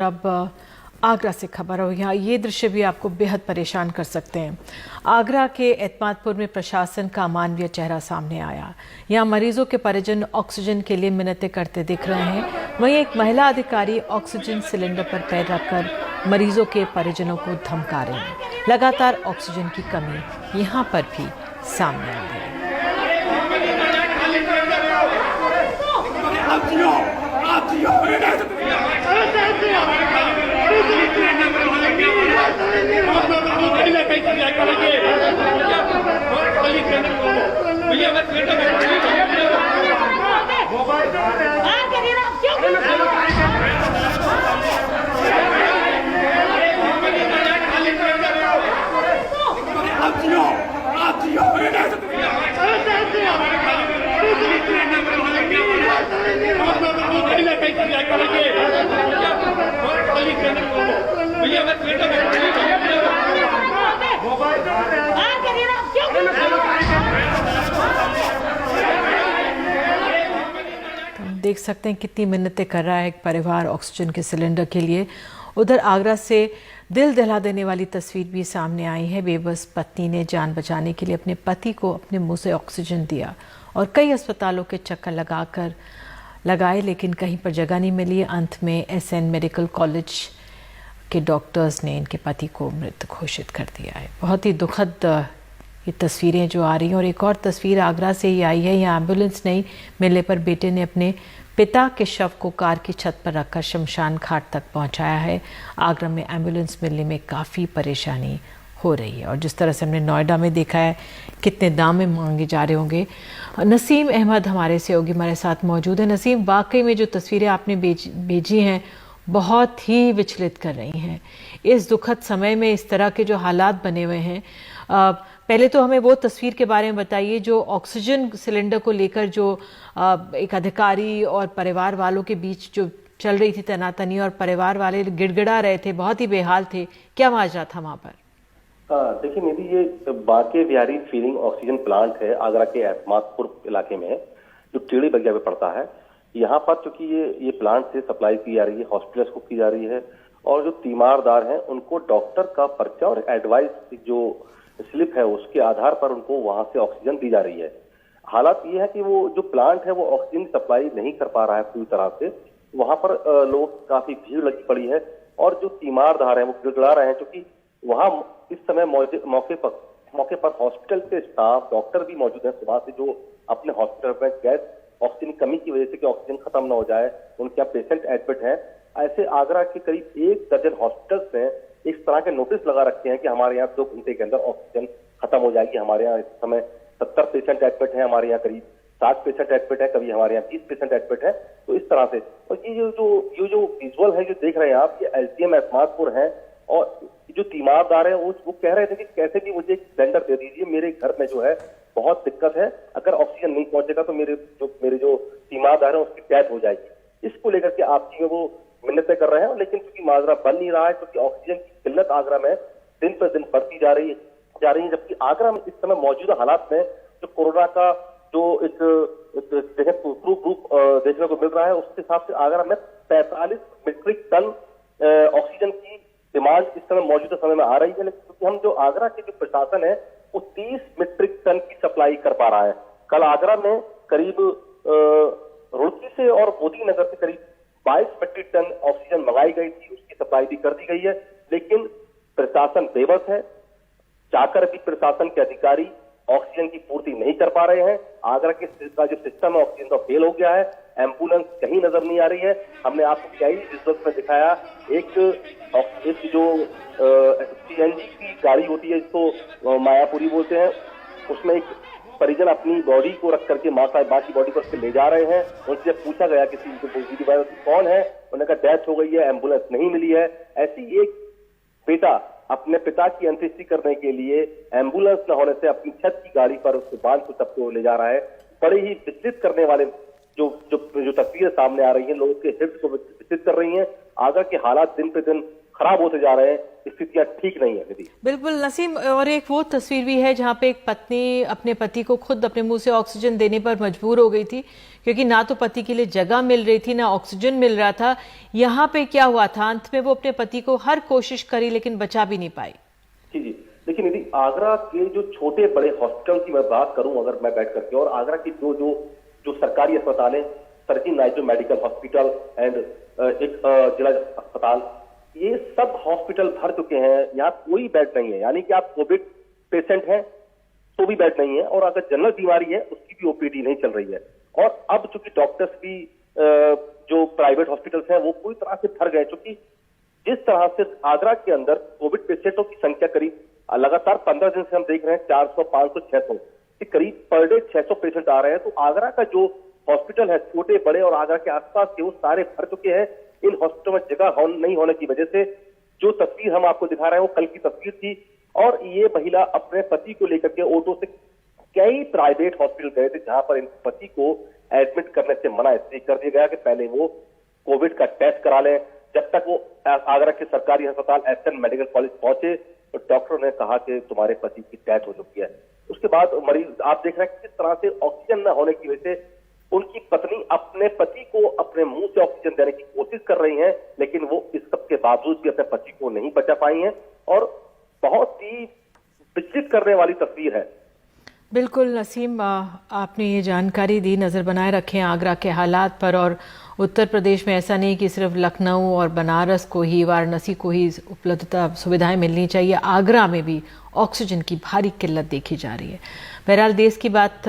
अब आगरा से खबर हो। यहाँ ये दृश्य भी आपको बेहद परेशान कर सकते हैं। आगरा के एतमादपुर में प्रशासन का अमानवीय चेहरा सामने आया। यहाँ मरीजों के परिजन ऑक्सीजन के लिए मिन्नतें करते दिख रहे हैं। वहीं एक महिला अधिकारी ऑक्सीजन सिलेंडर पर पैर रखकर मरीजों के परिजनों को धमका रही है। लगातार ऑक्सीजन की कमी यहाँ पर भी सामने आ रही है। देख सकते हैं कितनी मिन्नतें कर रहा है एक परिवार ऑक्सीजन के सिलेंडर के लिए। उधर आगरा से दिल दहला देने वाली तस्वीर भी सामने आई है। बेबस पत्नी ने जान बचाने के लिए अपने पति को अपने मुंह से ऑक्सीजन दिया और कई अस्पतालों के चक्कर लगाए, लेकिन कहीं पर जगह नहीं मिली। अंत में एसएन मेडिकल कॉलेज के डॉक्टर्स ने इनके पति को मृत घोषित कर दिया है। बहुत ही दुखद ये तस्वीरें जो आ रही हैं। और एक और तस्वीर आगरा से ही आई है। यहाँ एम्बुलेंस नहीं मिलने पर बेटे ने अपने पिता के शव को कार की छत पर रखकर शमशान घाट तक पहुंचाया है। आगरा में एम्बुलेंस मिलने में काफ़ी परेशानी हो रही है। और जिस तरह से हमने नोएडा में देखा है कितने दाम में मांगे जा रहे होंगे। नसीम अहमद हमारे सहयोगी हमारे साथ मौजूद है। नसीम, वाकई में जो तस्वीरें आपने भेजी हैं बहुत ही विचलित कर रही हैं। इस दुखद समय में इस तरह के जो हालात बने हुए हैं, पहले तो हमें वो तस्वीर के बारे में बताइए जो ऑक्सीजन सिलेंडर को लेकर जो एक अधिकारी और परिवार वालों के बीच जो चल रही थी तनातनी, और परिवार वाले गिड़गिड़ा रहे थे, बहुत ही बेहाल थे। क्या माजरा था वहां पर? देखिए निधि, ये Banke Bihari filling oxygen plant है आगरा के एतमादपुर इलाके में, जो टेढ़ी बगिया में पड़ता है। यहाँ पर चूंकि ये प्लांट से सप्लाई की जा रही है, हॉस्पिटल्स को की जा रही है, और जो तीमारदार हैं उनको डॉक्टर का पर्चा और एडवाइस जो स्लिप है उसके आधार पर उनको वहां से ऑक्सीजन दी जा रही है। हालात ये है कि वो जो प्लांट है वो ऑक्सीजन सप्लाई नहीं कर पा रहा है पूरी तरह से। वहां पर लोग काफी भीड़ लगी पड़ी है और जो तीमारदार है वो गिड़गिड़ा रहे हैं, क्योंकि वहां इस समय मौके पर हॉस्पिटल के स्टाफ डॉक्टर भी मौजूद है सुबह से, जो अपने हॉस्पिटल में गैस ऑक्सीजन कमी की वजह से कि ऑक्सीजन खत्म ना हो जाए उनके यहाँ पेशेंट एडमिट है। ऐसे आगरा के करीब 1 दर्जन हॉस्पिटल्स में इस तरह के नोटिस लगा रखे हैं कि हमारे यहाँ 2 घंटे के अंदर ऑक्सीजन खत्म हो जाएगी। हमारे यहाँ इस समय 70 पेशेंट एडमिट है, हमारे यहाँ करीब 60 पेशेंट एडमिट है, कभी हमारे यहाँ 20 पेशेंट एडमिट है। तो इस तरह से, और ये जो विजुअल है जो देख रहे हैं आप, ये एलसीएम एतमादपुर है। और जो तीमारदार है वो कह रहे थे कि कैसे भी मुझे एक सिलेंडर दे दीजिए, मेरे घर में जो है बहुत दिक्कत है, अगर ऑक्सीजन नहीं पहुंचेगा तो मेरे जो तीमारदार है उसकी डेथ हो जाएगी। इसको लेकर के आपसी में वो मिन्नतें कर रहे हैं, लेकिन क्योंकि माजरा बन नहीं रहा है, क्योंकि ऑक्सीजन की किल्लत आगरा में दिन पर दिन बढ़ती जा रही है। जबकि आगरा में इस समय मौजूदा हालात में जो कोरोना का जो एक रूप देखने को मिल रहा है, उसके हिसाब से आगरा में 45 मीट्रिक टन ऑक्सीजन की डिमांड इस समय मौजूदा समय में आ रही है। लेकिन क्योंकि हम जो आगरा के जो प्रशासन है वो 30 मीट्रिक टन की सप्लाई कर पा रहा है। कल आगरा में करीब रुड़की से और मोदी नगर से करीब 22 मीट्रिक टन ऑक्सीजन मंगाई गई थी, उसकी सप्लाई भी कर दी गई है। लेकिन प्रशासन बेबस है, चाहकर भी प्रशासन के अधिकारी ऑक्सीजन की पूर्ति नहीं कर पा रहे हैं। आगरा के जो सिस्टम है ऑक्सीजन का फेल हो गया है। एम्बुलेंस कहीं नजर नहीं आ रही है। हमने आपको क्या ही विजुअल्स में दिखाया, एक जो सीएनजी की गाड़ी होती है जिसको मायापुरी बोलते हैं, उसमें एक परिजन अपनी बॉडी को रख करके माँ की बॉडी को ले जा रहे हैं। उनसे पूछा गया किसी कौन है, उन्होंने कहा डेथ हो गई है, एम्बुलेंस नहीं मिली है। ऐसी एक बेटा अपने पिता की अंत्येष्टि करने के लिए एम्बुलेंस न होने से अपनी छत की गाड़ी पर उसको बांध को सबको ले जा रहा है। बड़े ही विचलित करने वाले जो तस्वीरें सामने आ रही हैं, लोगों के हित को विचलित कर रही हैं। आगरा के हालात दिन पे दिन खराब होते जा रहे हैं, स्थितियां ठीक नहीं है दीदी। बिल्कुल नसीम, और एक वो तस्वीर भी है जहाँ पे एक पत्नी अपने पति को खुद अपने मुंह से ऑक्सीजन देने पर मजबूर हो गई थी, क्योंकि ना तो पति के लिए जगह मिल रही थी, ना ऑक्सीजन मिल रहा था। यहाँ पे क्या हुआ था, अंत में वो अपने पति को हर कोशिश करी लेकिन बचा भी नहीं पाई। जी जी, देखिए निधि, आगरा के जो छोटे बड़े हॉस्पिटल की मैं बात करूं अगर मैं बैठ करके, और आगरा की जो जो जो सरकारी अस्पताल है, सरकी नाइजो मेडिकल हॉस्पिटल एंड एक जिला अस्पताल, ये सब हॉस्पिटल भर चुके हैं। यहाँ कोई बेड नहीं है, यानी कि आप कोविड पेशेंट हैं तो भी बेड नहीं है, और अगर जनरल बीमारी है उसकी भी ओपीडी नहीं चल रही है। और अब चूंकि डॉक्टर्स भी जो प्राइवेट हॉस्पिटल्स हैं वो पूरी तरह से भर गए, चूंकि जिस तरह से आगरा के अंदर कोविड पेशेंटों की संख्या करीब लगातार 15 दिन से हम देख रहे हैं 400, 500, 600 के करीब पर डे 600 पेशेंट आ रहे हैं। तो आगरा का जो हॉस्पिटल है, छोटे बड़े और आगरा के आसपास के, वो सारे भर चुके हैं। इन हॉस्पिटल में जगह नहीं होने की वजह से जो तस्वीर हम आपको दिखा रहे हैं वो कल की तस्वीर थी, और ये महिला अपने पति को लेकर के ऑटो से कई प्राइवेट हॉस्पिटल गए थे, जहां पर इन पति को एडमिट करने से मना इसलिए कर दिया गया कि पहले वो कोविड का टेस्ट करा लें। जब तक वो आगरा के सरकारी अस्पताल एसएन मेडिकल कॉलेज पहुंचे तो डॉक्टरों ने कहा कि तुम्हारे पति की डेथ हो चुकी है। उसके बाद मरीज आप देख रहे हैं किस तरह से ऑक्सीजन न होने की वजह से उनकी पत्नी अपने पति को अपने मुंह से ऑक्सीजन देने की कोशिश कर रही हैं, लेकिन वो इस सब के बावजूद भी अपने पति को नहीं बचा पाई हैं, और बहुत ही विचलित करने वाली तस्वीर है। बिल्कुल नसीम, आपने ये जानकारी दी। नज़र बनाए रखें आगरा के हालात पर। और उत्तर प्रदेश में ऐसा नहीं कि सिर्फ लखनऊ और बनारस को ही, वाराणसी को ही उपलब्धता सुविधाएं मिलनी चाहिए, आगरा में भी ऑक्सीजन की भारी किल्लत देखी जा रही है। बहरहाल देश की बात